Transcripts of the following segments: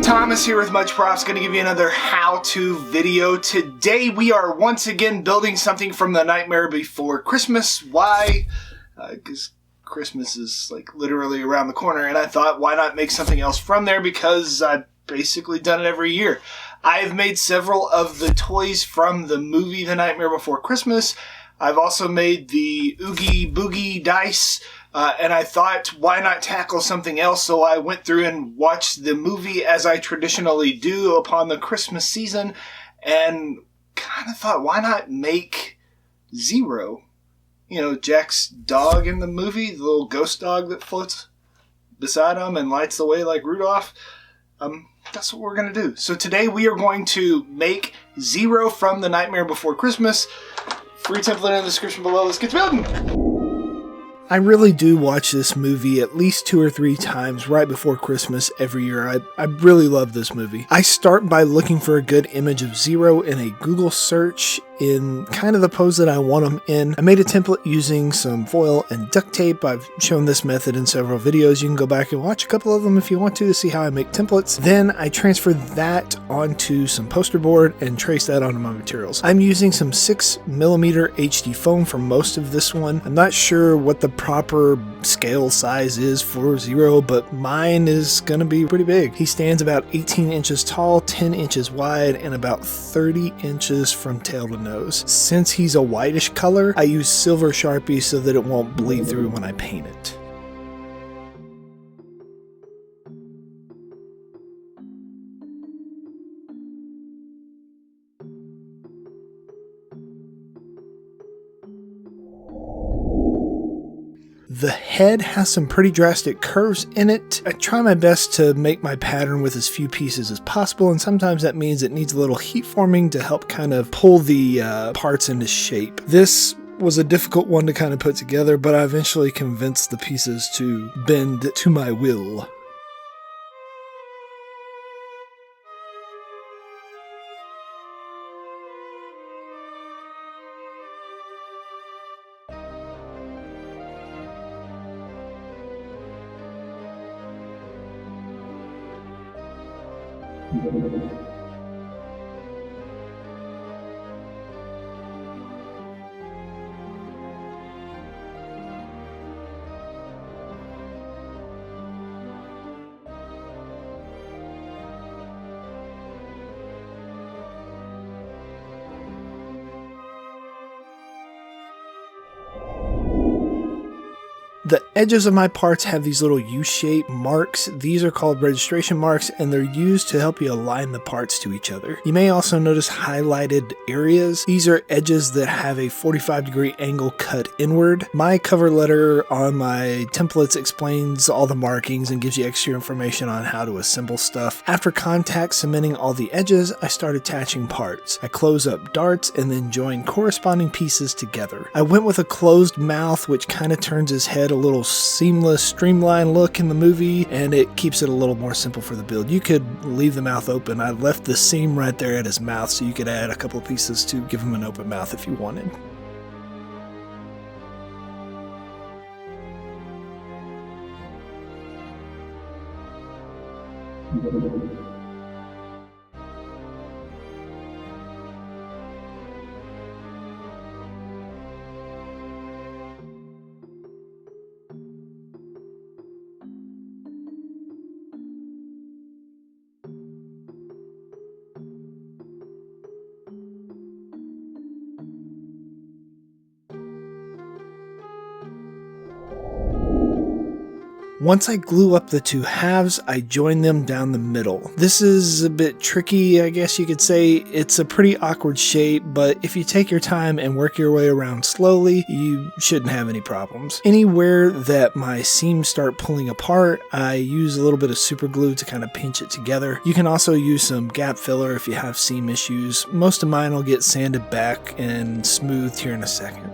Thomas here with Much Props, going to give you another how-to video. Today we are once again building something from The Nightmare Before Christmas. Why? Because Christmas is like literally around the corner, and I thought, why not make something else from there, because I've basically done it every year. I've made several of the toys from the movie The Nightmare Before Christmas. I've also made the Oogie Boogie dice, and I thought, why not tackle something else? So I went through and watched the movie as I traditionally do upon the Christmas season, and kind of thought, why not make Zero? You know, Jack's dog in the movie, the little ghost dog that floats beside him and lights the way like Rudolph. That's what we're going to do. So today we are going to make Zero from The Nightmare Before Christmas. Free template in the description below. Let's get to building! I really do watch this movie at least 2 or 3 times right before Christmas every year. I really love this movie. I start by looking for a good image of Zero in a Google search in kind of the pose that I want him in. I made a template using some foil and duct tape. I've shown this method in several videos. You can go back and watch a couple of them if you want to see how I make templates. Then I transfer that onto some poster board and trace that onto my materials. I'm using some 6mm HD foam for most of this one. I'm not sure what the proper scale size is for Zero, but mine is gonna be pretty big. He stands about 18 inches tall, 10 inches wide, and about 30 inches from tail to nose. Since he's a whitish color, I use silver Sharpie so that it won't bleed through when I paint it. The head has some pretty drastic curves in it. I try my best to make my pattern with as few pieces as possible, and sometimes that means it needs a little heat forming to help kind of pull the parts into shape. This was a difficult one to kind of put together, but I eventually convinced the pieces to bend to my will. The edges of my parts have these little U-shaped marks. These are called registration marks, and they're used to help you align the parts to each other. You may also notice highlighted areas. These are edges that have a 45-degree angle cut inward. My cover letter on my templates explains all the markings and gives you extra information on how to assemble stuff. After contact cementing all the edges, I start attaching parts. I close up darts and then join corresponding pieces together. I went with a closed mouth, which kind of turns his head a little seamless, streamlined look in the movie, and it keeps it a little more simple for the build. You could leave the mouth open. I left the seam right there at his mouth, so you could add a couple of pieces to give him an open mouth if you wanted. Once I glue up the two halves, I join them down the middle. This is a bit tricky, I guess you could say. It's a pretty awkward shape, but if you take your time and work your way around slowly, you shouldn't have any problems. Anywhere that my seams start pulling apart, I use a little bit of super glue to kind of pinch it together. You can also use some gap filler if you have seam issues. Most of mine will get sanded back and smoothed here in a second.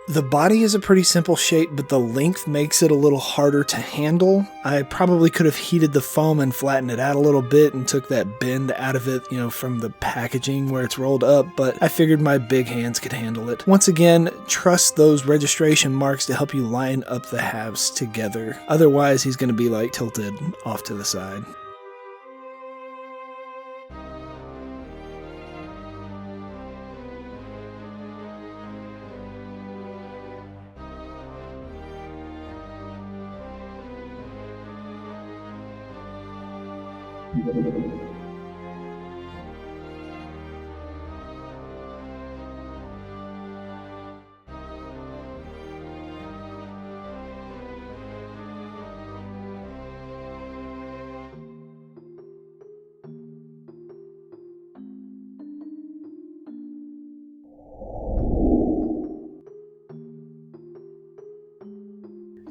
The body is a pretty simple shape, but the length makes it a little harder to handle. I probably could have heated the foam and flattened it out a little bit and took that bend out of it, from the packaging where it's rolled up, but I figured my big hands could handle it. Once again, trust those registration marks to help you line up the halves together. Otherwise, he's going to be like tilted off to the side.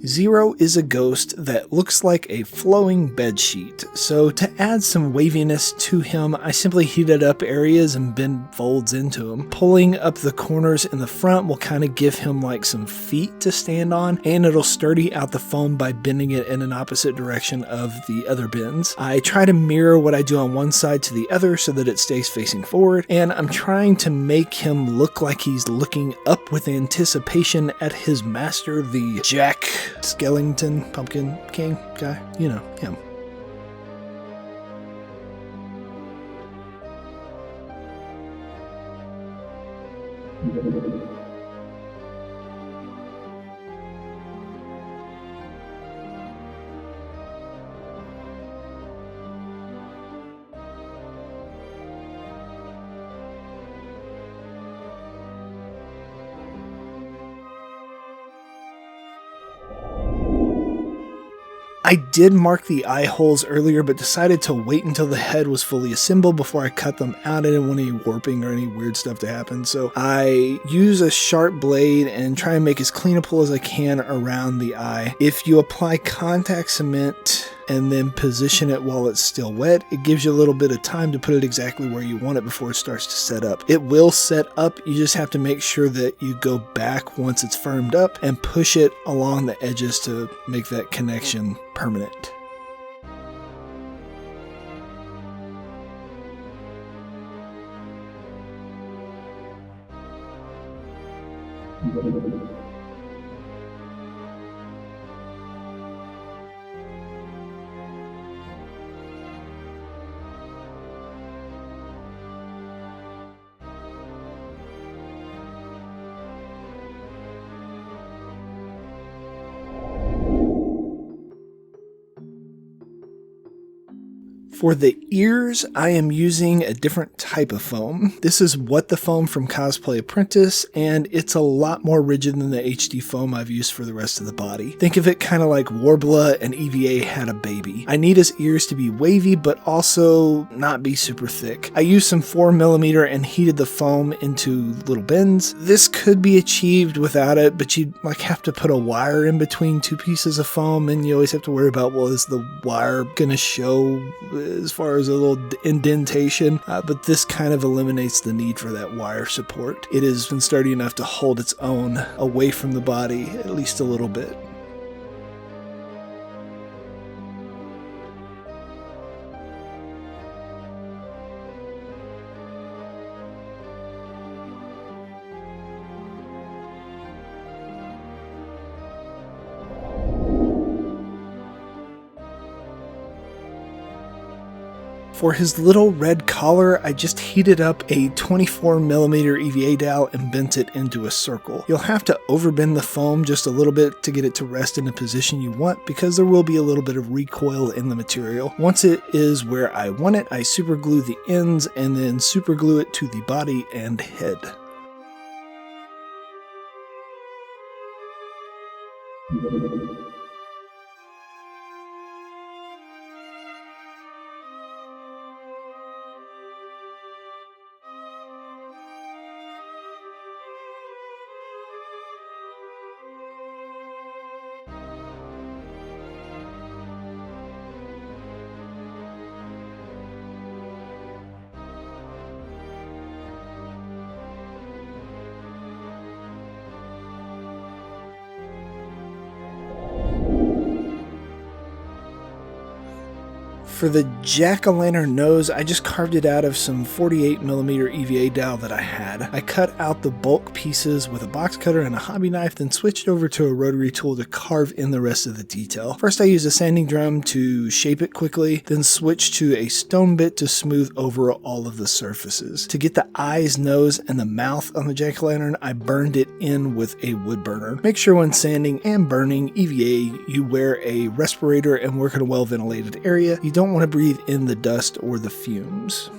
Zero is a ghost that looks like a flowing bedsheet, so to add some waviness to him, I simply heated up areas and bend folds into him. Pulling up the corners in the front will kind of give him like some feet to stand on, and it'll sturdy out the foam by bending it in an opposite direction of the other bends. I try to mirror what I do on one side to the other so that it stays facing forward, and I'm trying to make him look like he's looking up with anticipation at his master, the Jack Skellington Pumpkin King guy, him. I did mark the eye holes earlier, but decided to wait until the head was fully assembled before I cut them out. I didn't want any warping or any weird stuff to happen, so I use a sharp blade and try and make as clean a pull as I can around the eye. If you apply contact cement and then position it while it's still wet, it gives you a little bit of time to put it exactly where you want it before it starts to set up. It will set up, you just have to make sure that you go back once it's firmed up and push it along the edges to make that connection permanent. For the ears, I am using a different type of foam. This is What the Foam from Cosplay Apprentice, and it's a lot more rigid than the HD foam I've used for the rest of the body. Think of it kind of like Warbler and EVA had a baby. I need his ears to be wavy, but also not be super thick. I used some 4mm and heated the foam into little bends. This could be achieved without it, but you'd have to put a wire in between two pieces of foam, and you always have to worry about, well, is the wire gonna show as far as a little indentation, but this kind of eliminates the need for that wire support. It has been sturdy enough to hold its own away from the body, at least a little bit. For his little red collar, I just heated up a 24mm EVA dowel and bent it into a circle. You'll have to overbend the foam just a little bit to get it to rest in the position you want, because there will be a little bit of recoil in the material. Once it is where I want it, I superglue the ends and then superglue it to the body and head. For the jack-o'-lantern nose, I just carved it out of some 48mm EVA dowel that I had. I cut out the bulk pieces with a box cutter and a hobby knife, then switched over to a rotary tool to carve in the rest of the detail. First I used a sanding drum to shape it quickly, then switched to a stone bit to smooth over all of the surfaces. To get the eyes, nose, and the mouth on the jack-o'-lantern, I burned it in with a wood burner. Make sure when sanding and burning EVA, you wear a respirator and work in a well-ventilated area. You don't want to breathe in the dust or the fumes.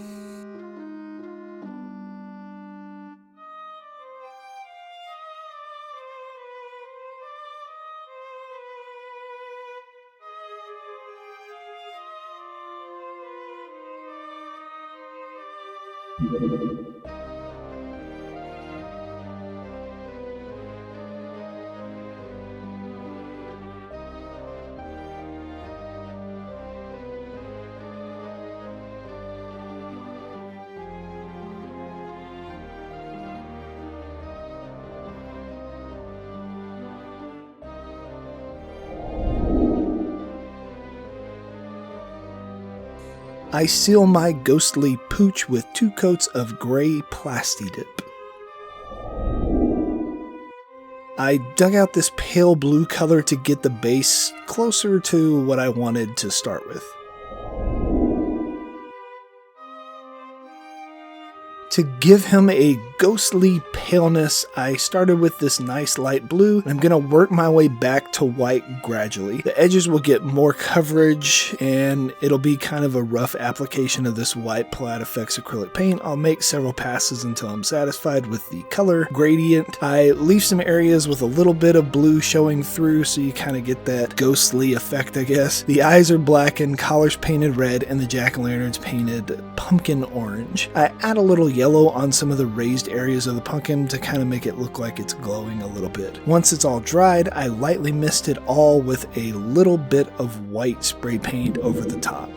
I seal my ghostly pooch with 2 coats of gray Plastidip. I dug out this pale blue color to get the base closer to what I wanted to start with. To give him a ghostly paleness, I started with this nice light blue, and I'm going to work my way back to white gradually. The edges will get more coverage, and it'll be kind of a rough application of this white Plaid Effects acrylic paint. I'll make several passes until I'm satisfied with the color gradient. I leave some areas with a little bit of blue showing through, so you kind of get that ghostly effect, I guess. The eyes are black and collars painted red, and the jack-o'-lantern's painted pumpkin orange. I add a little yellow on some of the raised areas of the pumpkin to kind of make it look like it's glowing a little bit. Once it's all dried, I lightly mist it all with a little bit of white spray paint over the top.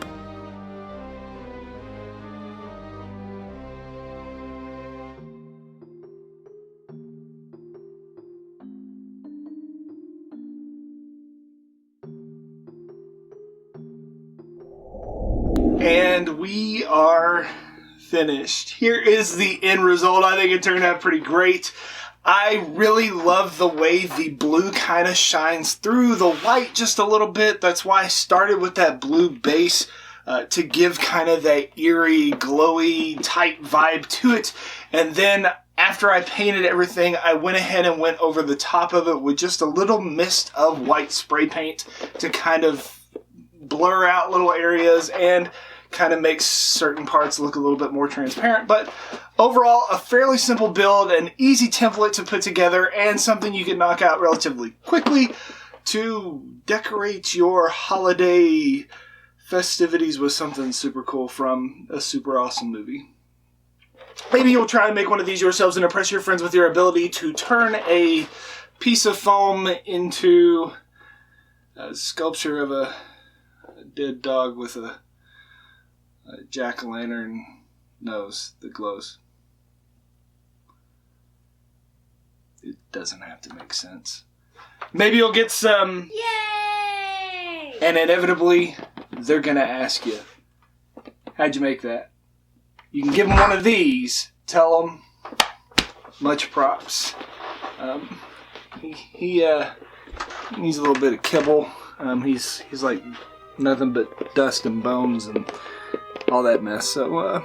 And we are finished. Here is the end result. I think it turned out pretty great. I really love the way the blue kind of shines through the white just a little bit. That's why I started with that blue base to give kind of that eerie, glowy type vibe to it. And then after I painted everything, I went ahead and went over the top of it with just a little mist of white spray paint to kind of blur out little areas and kind of makes certain parts look a little bit more transparent. But overall, a fairly simple build, an easy template to put together, and something you can knock out relatively quickly to decorate your holiday festivities with something super cool from a super awesome movie. Maybe you'll try and make one of these yourselves and impress your friends with your ability to turn a piece of foam into a sculpture of a dead dog with a jack-o'-lantern nose that glows. It doesn't have to make sense. Maybe you'll get some. Yay! And inevitably, they're going to ask you, how'd you make that? You can give them one of these. Tell them, much props. He needs a little bit of kibble. He's like nothing but dust and bones and all that mess. So,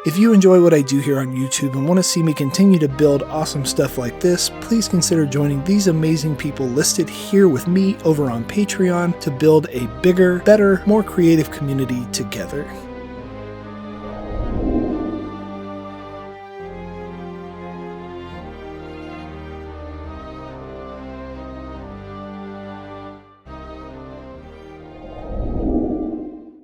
If you enjoy what I do here on YouTube and want to see me continue to build awesome stuff like this, please consider joining these amazing people listed here with me over on Patreon to build a bigger, better, more creative community together.